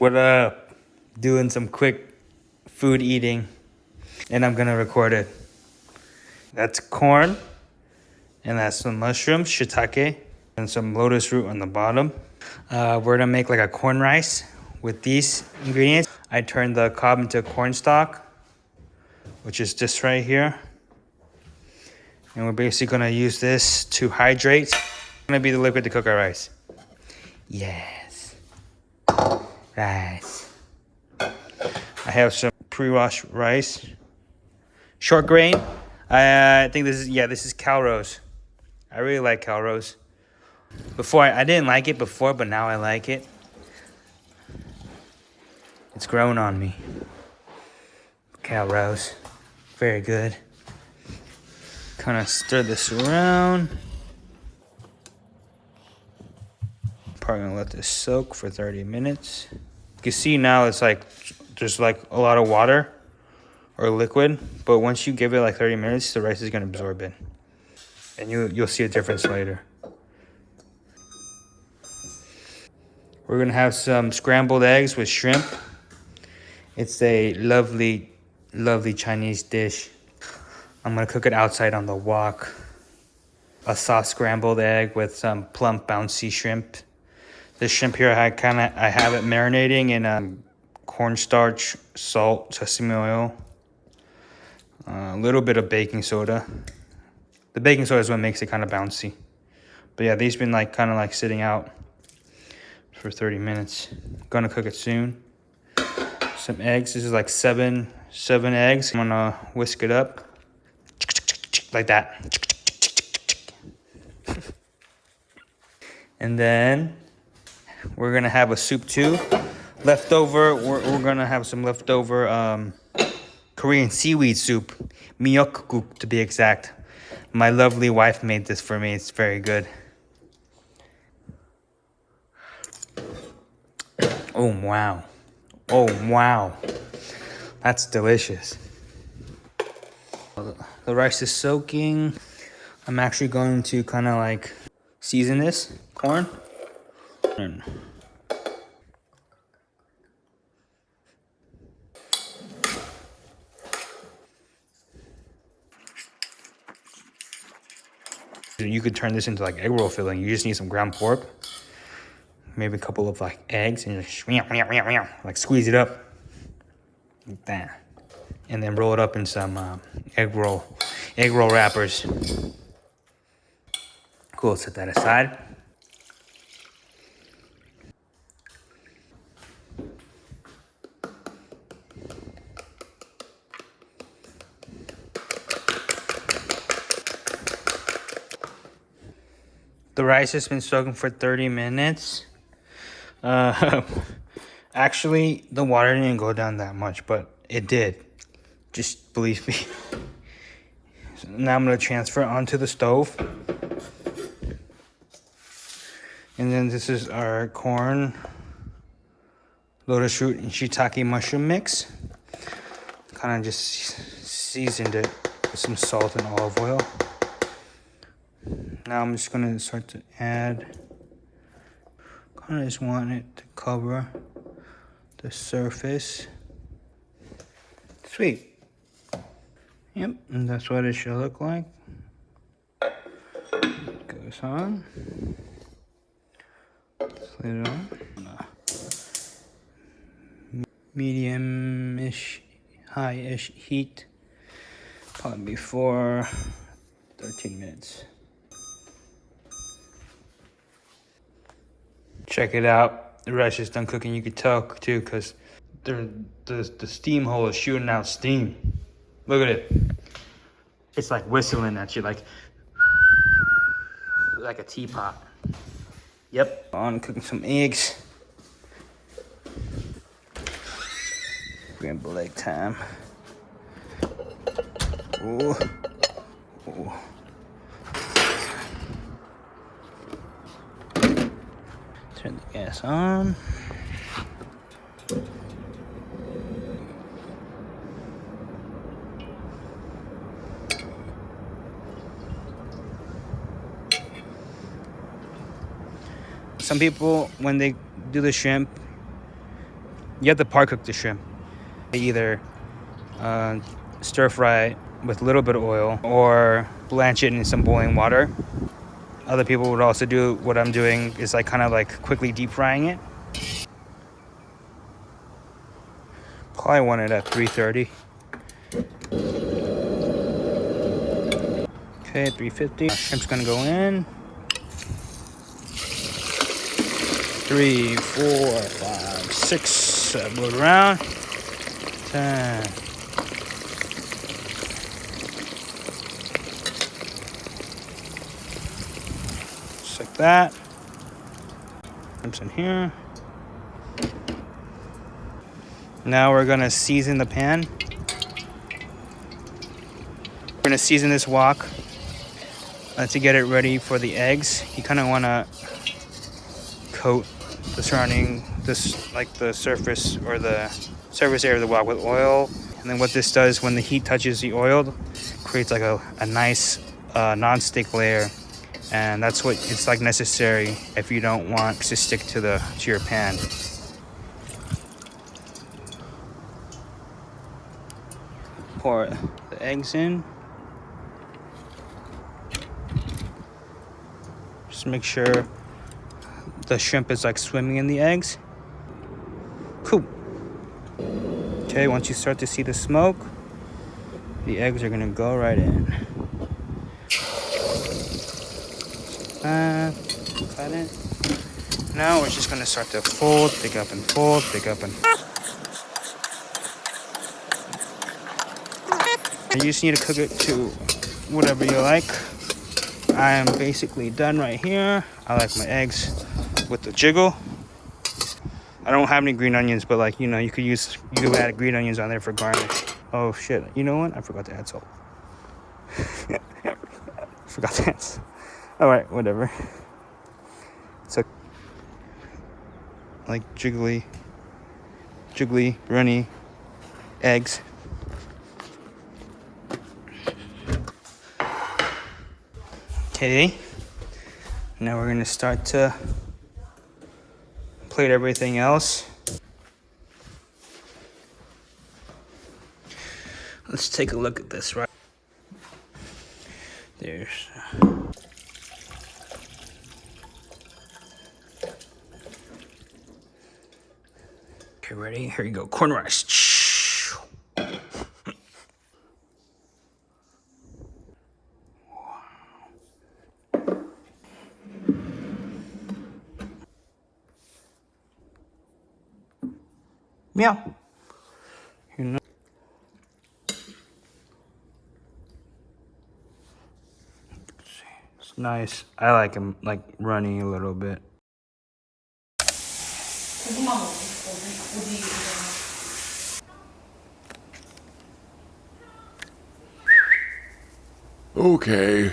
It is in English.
What up? Doing some quick food eating, and I'm gonna record it. That's corn, and that's some mushrooms, shiitake, and some lotus root on the bottom. We're gonna make like a corn rice with these ingredients. I turned the cob into cornstalk, which is this right here. And we're basically gonna use this to hydrate. It's gonna be the liquid to cook our rice. Yes. Rice. I have some pre-washed rice. Short grain. I think this is Calrose. I really like Calrose. Before, I didn't like it before, but now I like it. It's grown on me. Calrose. Very good. Kind of stir this around. Probably gonna let this soak for 30 minutes. You can see now it's like, there's like a lot of water or liquid, but once you give it like 30 minutes, the rice is gonna absorb it. And you'll see a difference later. We're gonna have some scrambled eggs with shrimp. It's a lovely, lovely Chinese dish. I'm gonna cook it outside on the wok. A soft scrambled egg with some plump, bouncy shrimp. This shrimp here, I have it marinating in cornstarch, salt, sesame oil, a little bit of baking soda. The baking soda is what makes it kind of bouncy. But yeah, these been like kind of like sitting out for 30 minutes. Gonna cook it soon. Some eggs. This is like seven eggs. I'm gonna whisk it up like that. And then we're gonna have a soup too. Leftover, we're gonna have some leftover Korean seaweed soup. Miyeokguk to be exact. My lovely wife made this for me. It's very good. Oh wow. Oh wow. That's delicious. The rice is soaking. I'm actually going to kind of like season this corn. You could turn this into like egg roll filling. You just need some ground pork, maybe a couple of like eggs, and just like squeeze it up like that, and then roll it up in some egg roll wrappers. Cool. Set that aside. The rice has been soaking for 30 minutes. Actually, the water didn't go down that much, but it did. Just believe me. So now I'm gonna transfer it onto the stove. And then this is our corn, lotus root, and shiitake mushroom mix. Kind of just seasoned it with some salt and olive oil. Now I'm just gonna start to add, kind of just want it to cover the surface. Sweet. Yep, and that's what it should look like. Goes on. Slid it on. Medium-ish, high-ish heat. Probably for 13 minutes. Check it out. The rice is done cooking. You can tell too, because the steam hole is shooting out steam. Look at it. It's like whistling at you, like a teapot. Yep. On cooking some eggs. Scrambled egg time. Ooh. Ooh. Turn the gas on. Some people, when they do the shrimp, You have to par cook the shrimp. Either stir fry it with a little bit of oil or blanch it in some boiling water. Other people would also do what I'm doing, is like kind of like quickly deep frying it. Probably want it at 330. Okay, 350. Shrimp's gonna go in. 3, 4, 5, 6. Move it around. 10. Just like that. Shrimp's in here. Now we're gonna season the pan. We're gonna season this wok to get it ready for the eggs. You kind of want to coat the surrounding, like the surface or the surface area of the wok with oil. And then what this does, when the heat touches the oil, creates like a nice non-stick layer. And that's what it's like necessary if you don't want to stick to your pan. Pour the eggs in. Just make sure the shrimp is like swimming in the eggs. Cool. Okay, once you start to see the smoke, the eggs are gonna go right in. Cut it. Now we're just gonna start to fold, pick up and fold, pick up and fold. You just need to cook it to whatever you like. I am basically done right here. I like my eggs with the jiggle. I don't have any green onions, but like, you know, you could add green onions on there for garnish. Oh shit, you know what? I forgot to add salt. Forgot to add salt. All right, whatever. It's like jiggly, runny eggs. Okay, now we're gonna start to plate everything else. Let's take a look at this, right? There's okay, ready? Here you go. Corn rice. Meow. You know. It's nice. I like them like runny a little bit. Okay,